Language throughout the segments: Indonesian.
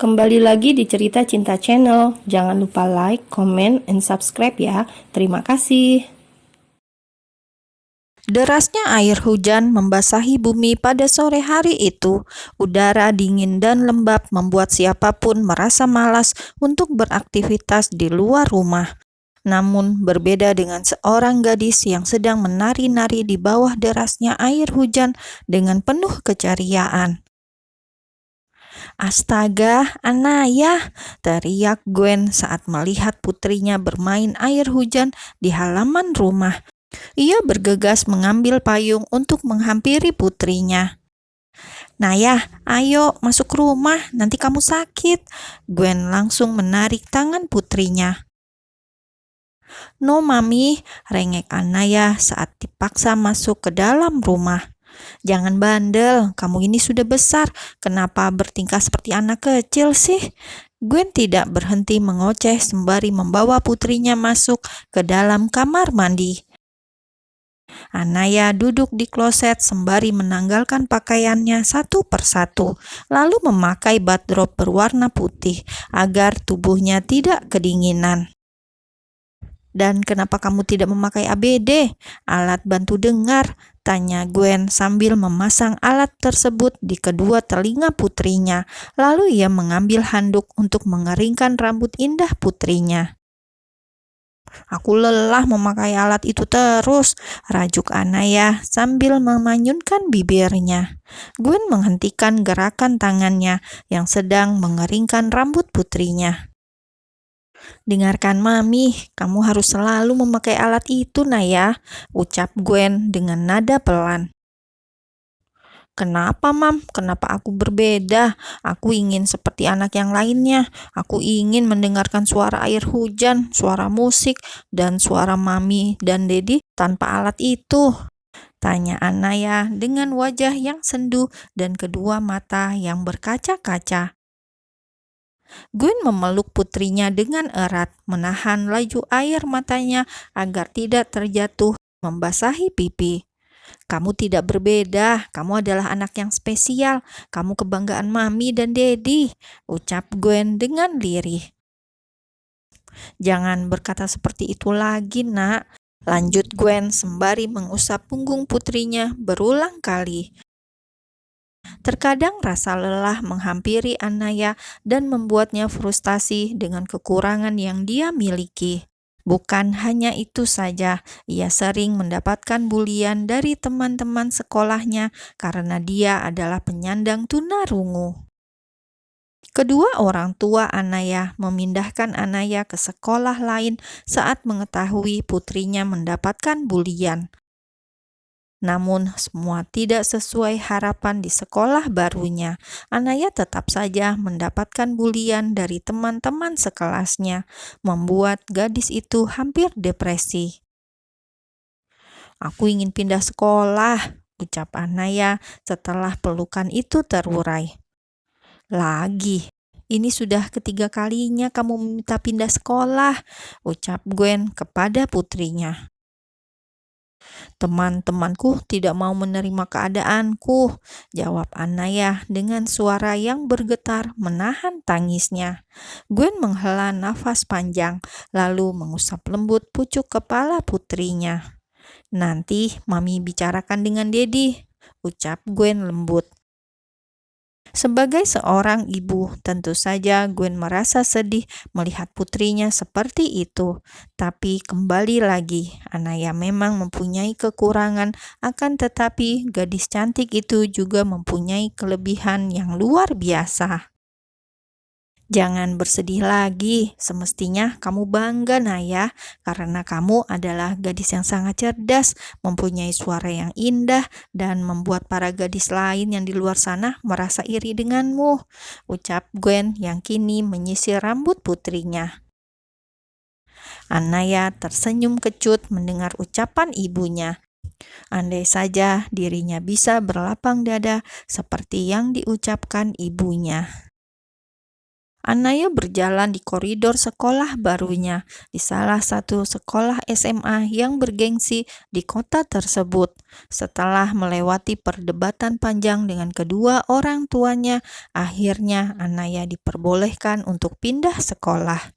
Kembali lagi di Cerita Cinta Channel. Jangan lupa like, comment, and subscribe ya. Terima kasih. Derasnya air hujan membasahi bumi pada sore hari itu. Udara dingin dan lembab membuat siapapun merasa malas untuk beraktivitas di luar rumah. Namun berbeda dengan seorang gadis yang sedang menari-nari di bawah derasnya air hujan dengan penuh keceriaan. "Astaga, Anaya!" teriak Gwen saat melihat putrinya bermain air hujan di halaman rumah. Ia bergegas mengambil payung untuk menghampiri putrinya. "Naya, ayo masuk rumah, nanti kamu sakit." Gwen langsung menarik tangan putrinya. "No, Mami," rengek Anaya saat dipaksa masuk ke dalam rumah. "Jangan bandel, kamu ini sudah besar, kenapa bertingkah seperti anak kecil sih?" Gwen tidak berhenti mengoceh sembari membawa putrinya masuk ke dalam kamar mandi. Anaya duduk di kloset sembari menanggalkan pakaiannya satu persatu, lalu memakai bathrobe berwarna putih agar tubuhnya tidak kedinginan. "Dan kenapa kamu tidak memakai ABD, alat bantu dengar?" tanya Gwen sambil memasang alat tersebut di kedua telinga putrinya. Lalu ia mengambil handuk untuk mengeringkan rambut indah putrinya. "Aku lelah memakai alat itu terus," rajuk Anaya sambil memanyunkan bibirnya. Gwen menghentikan gerakan tangannya yang sedang mengeringkan rambut putrinya. "Dengarkan Mami, kamu harus selalu memakai alat itu, Naya," ucap Gwen dengan nada pelan. "Kenapa, Mam? Kenapa aku berbeda? Aku ingin seperti anak yang lainnya. Aku ingin mendengarkan suara air hujan, suara musik, dan suara Mami dan Dedi tanpa alat itu," tanya Anaya dengan wajah yang sendu dan kedua mata yang berkaca-kaca. Gwen memeluk putrinya dengan erat, menahan laju air matanya agar tidak terjatuh membasahi pipi. "Kamu tidak berbeda, kamu adalah anak yang spesial, kamu kebanggaan Mami dan Dedi," ucap Gwen dengan lirih. "Jangan berkata seperti itu lagi, Nak," lanjut Gwen sembari mengusap punggung putrinya berulang kali. Terkadang rasa lelah menghampiri Anaya dan membuatnya frustasi dengan kekurangan yang dia miliki. Bukan hanya itu saja, ia sering mendapatkan bulian dari teman-teman sekolahnya karena dia adalah penyandang tunarungu. Kedua orang tua Anaya memindahkan Anaya ke sekolah lain saat mengetahui putrinya mendapatkan bulian. Namun semua tidak sesuai harapan di sekolah barunya. Anaya tetap saja mendapatkan bulian dari teman-teman sekelasnya, membuat gadis itu hampir depresi. "Aku ingin pindah sekolah," ucap Anaya setelah pelukan itu terurai. "Lagi, ini sudah ketiga kalinya kamu meminta pindah sekolah," ucap Gwen kepada putrinya. "Teman-temanku tidak mau menerima keadaanku," jawab Anaya dengan suara yang bergetar menahan tangisnya. Gwen menghela nafas panjang, lalu mengusap lembut pucuk kepala putrinya. "Nanti Mami bicarakan dengan Dedi," ucap Gwen lembut. Sebagai seorang ibu, tentu saja Gwen merasa sedih melihat putrinya seperti itu. Tapi kembali lagi, Anaya memang mempunyai kekurangan, akan tetapi gadis cantik itu juga mempunyai kelebihan yang luar biasa. "Jangan bersedih lagi, semestinya kamu bangga, Naya, karena kamu adalah gadis yang sangat cerdas, mempunyai suara yang indah, dan membuat para gadis lain yang di luar sana merasa iri denganmu," ucap Gwen yang kini menyisir rambut putrinya. Anaya tersenyum kecut mendengar ucapan ibunya. Andai saja dirinya bisa berlapang dada seperti yang diucapkan ibunya. Anaya berjalan di koridor sekolah barunya, di salah satu sekolah SMA yang bergengsi di kota tersebut. Setelah melewati perdebatan panjang dengan kedua orang tuanya, akhirnya Anaya diperbolehkan untuk pindah sekolah.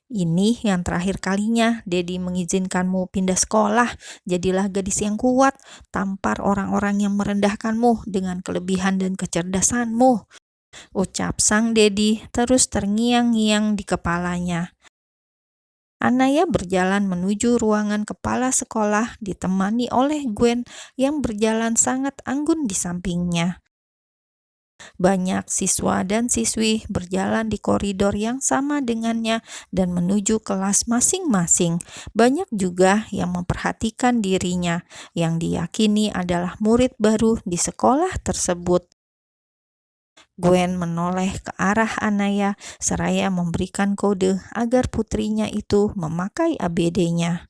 Ini yang terakhir kalinya Dedi mengizinkanmu pindah sekolah. Jadilah gadis yang kuat, tampar orang-orang yang merendahkanmu dengan kelebihan dan kecerdasanmu, ucap sang Dedi terus terngiang-ngiang di kepalanya. Anaya berjalan menuju ruangan kepala sekolah ditemani oleh Gwen yang berjalan sangat anggun di sampingnya. Banyak siswa dan siswi berjalan di koridor yang sama dengannya dan menuju kelas masing-masing. Banyak juga yang memperhatikan dirinya, yang diyakini adalah murid baru di sekolah tersebut. Gwen menoleh ke arah Anaya seraya memberikan kode agar putrinya itu memakai ABD-nya.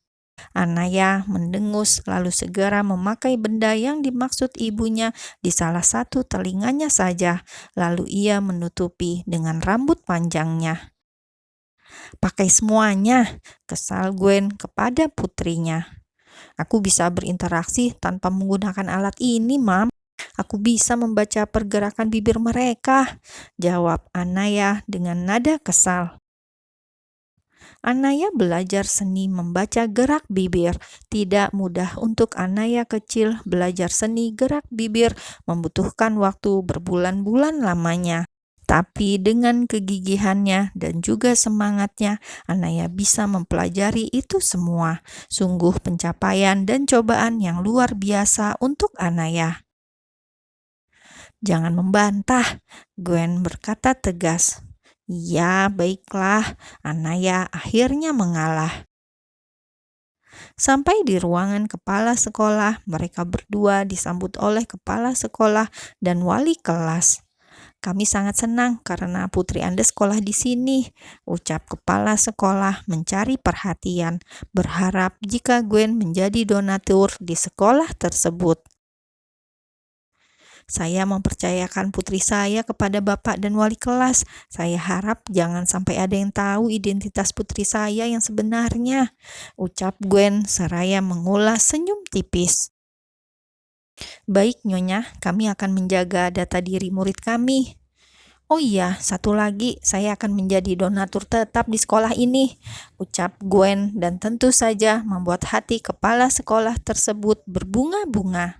Anaya mendengus lalu segera memakai benda yang dimaksud ibunya di salah satu telinganya saja, lalu ia menutupi dengan rambut panjangnya. Pakai semuanya, kesal Gwen kepada putrinya. Aku bisa berinteraksi tanpa menggunakan alat ini, Mam. Aku bisa membaca pergerakan bibir mereka, jawab Anaya dengan nada kesal. Anaya belajar seni membaca gerak bibir. Tidak mudah untuk Anaya kecil belajar seni gerak bibir, membutuhkan waktu berbulan-bulan lamanya. Tapi dengan kegigihannya dan juga semangatnya, Anaya bisa mempelajari itu semua. Sungguh pencapaian dan cobaan yang luar biasa untuk Anaya. Jangan membantah, Gwen berkata tegas. Ya, baiklah, Anaya akhirnya mengalah. Sampai di ruangan kepala sekolah, mereka berdua disambut oleh kepala sekolah dan wali kelas. Kami sangat senang karena putri Anda sekolah di sini, ucap kepala sekolah mencari perhatian, berharap jika Gwen menjadi donatur di sekolah tersebut. Saya mempercayakan putri saya kepada Bapak dan wali kelas. Saya harap jangan sampai ada yang tahu identitas putri saya yang sebenarnya, ucap Gwen seraya mengulas senyum tipis. Baik, Nyonya, kami akan menjaga data diri murid kami. Oh iya, satu lagi, saya akan menjadi donatur tetap di sekolah ini, ucap Gwen dan tentu saja membuat hati kepala sekolah tersebut berbunga-bunga.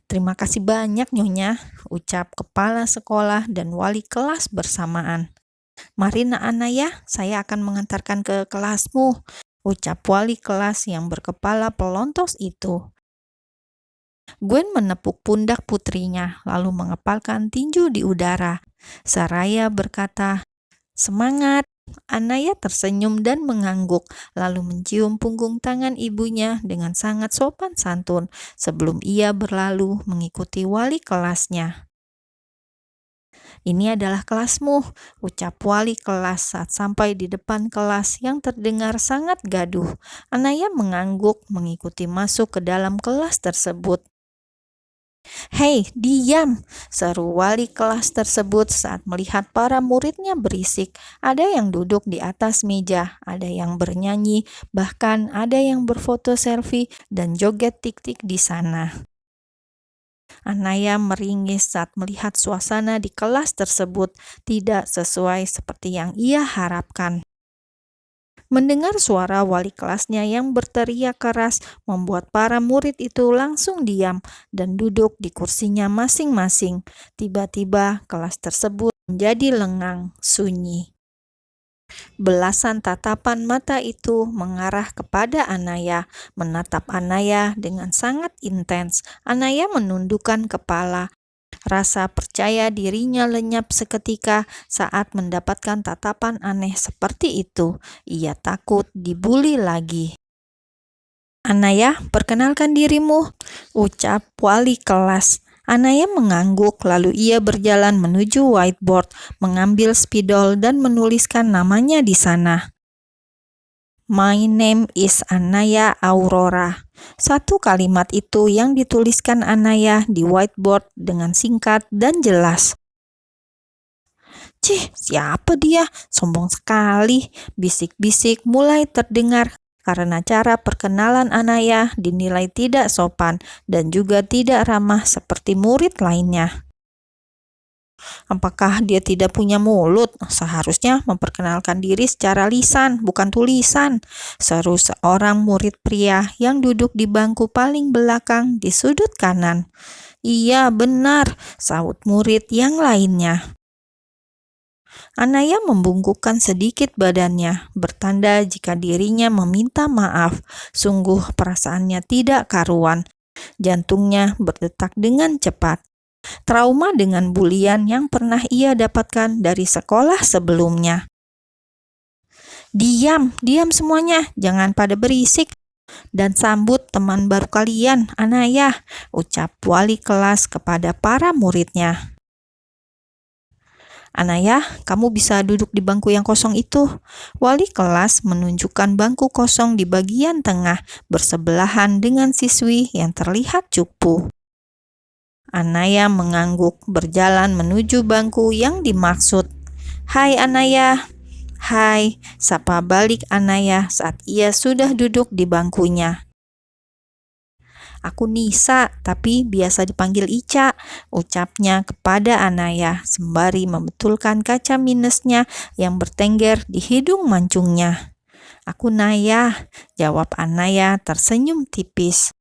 Terima kasih banyak, Nyonya, ucap kepala sekolah dan wali kelas bersamaan. Mari nak Anaya, saya akan mengantarkan ke kelasmu, ucap wali kelas yang berkepala pelontos itu. Gwen menepuk pundak putrinya, lalu mengepalkan tinju di udara. Seraya berkata, "Semangat!" Anaya tersenyum dan mengangguk, lalu mencium punggung tangan ibunya dengan sangat sopan santun sebelum ia berlalu mengikuti wali kelasnya. Ini adalah kelasmu, ucap wali kelas saat sampai di depan kelas yang terdengar sangat gaduh. Anaya mengangguk mengikuti masuk ke dalam kelas tersebut. "Hei, diam!" seru wali kelas tersebut saat melihat para muridnya berisik. Ada yang duduk di atas meja, ada yang bernyanyi, bahkan ada yang berfoto selfie dan joget tik-tik di sana. Anaya meringis saat melihat suasana di kelas tersebut tidak sesuai seperti yang ia harapkan. Mendengar suara wali kelasnya yang berteriak keras membuat para murid itu langsung diam dan duduk di kursinya masing-masing. Tiba-tiba kelas tersebut menjadi lengang, sunyi. Belasan tatapan mata itu mengarah kepada Anaya, menatap Anaya dengan sangat intens. Anaya menundukkan kepala. Rasa percaya dirinya lenyap seketika saat mendapatkan tatapan aneh seperti itu. Ia takut dibuli lagi. "Anaya, perkenalkan dirimu," ucap wali kelas. Anaya mengangguk, lalu ia berjalan menuju whiteboard, mengambil spidol dan menuliskan namanya di sana. My name is Anaya Aurora. Satu kalimat itu yang dituliskan Anaya di whiteboard dengan singkat dan jelas. "Cih, siapa dia? Sombong sekali." Bisik-bisik mulai terdengar karena cara perkenalan Anaya dinilai tidak sopan dan juga tidak ramah seperti murid lainnya. Apakah dia tidak punya mulut? Seharusnya memperkenalkan diri secara lisan, bukan tulisan, seru seorang murid pria yang duduk di bangku paling belakang di sudut kanan. "Iya, benar," sahut murid yang lainnya. Anaya membungkukkan sedikit badannya, bertanda jika dirinya meminta maaf. Sungguh perasaannya tidak karuan. Jantungnya berdetak dengan cepat. Trauma dengan bulian yang pernah ia dapatkan dari sekolah sebelumnya. "Diam, diam semuanya, jangan pada berisik. Dan sambut teman baru kalian, Anaya," ucap wali kelas kepada para muridnya. "Anaya, kamu bisa duduk di bangku yang kosong itu." Wali kelas menunjukkan bangku kosong di bagian tengah, bersebelahan dengan siswi yang terlihat cupu. Anaya mengangguk, berjalan menuju bangku yang dimaksud. "Hai Anaya." "Hai," sapa balik Anaya saat ia sudah duduk di bangkunya. "Aku Nisa, tapi biasa dipanggil Ica," ucapnya kepada Anaya sembari membetulkan kaca minusnya yang bertengger di hidung mancungnya. "Aku Naya," jawab Anaya tersenyum tipis.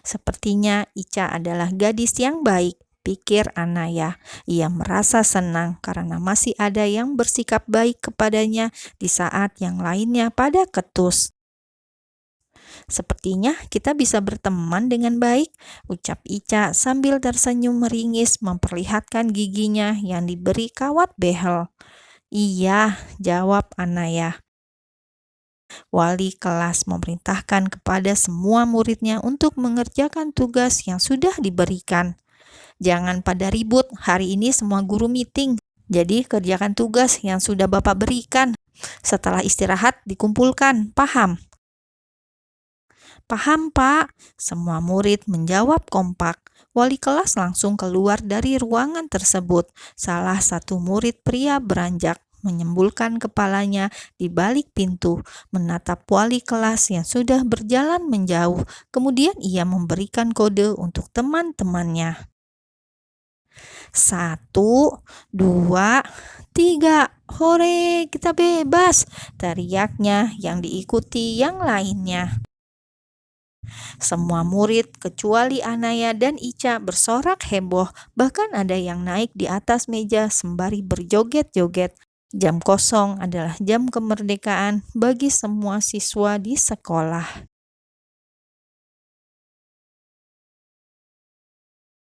Sepertinya Ica adalah gadis yang baik, pikir Anaya. Ia merasa senang karena masih ada yang bersikap baik kepadanya di saat yang lainnya pada ketus. "Sepertinya kita bisa berteman dengan baik," ucap Ica sambil tersenyum meringis memperlihatkan giginya yang diberi kawat behel. "Iya," jawab Anaya. Wali kelas memerintahkan kepada semua muridnya untuk mengerjakan tugas yang sudah diberikan. "Jangan pada ribut, hari ini semua guru meeting. Jadi kerjakan tugas yang sudah Bapak berikan. Setelah istirahat dikumpulkan, paham?" "Paham, Pak," semua murid menjawab kompak. Wali kelas langsung keluar dari ruangan tersebut. Salah satu murid pria beranjak, menyembulkan kepalanya di balik pintu, menatap wali kelas yang sudah berjalan menjauh. Kemudian ia memberikan kode untuk teman-temannya. 1, 2, 3, "Hore, kita bebas!" teriaknya yang diikuti yang lainnya. Semua murid kecuali Anaya dan Ica bersorak heboh, bahkan ada yang naik di atas meja sembari berjoget-joget. Jam kosong adalah jam kemerdekaan bagi semua siswa di sekolah.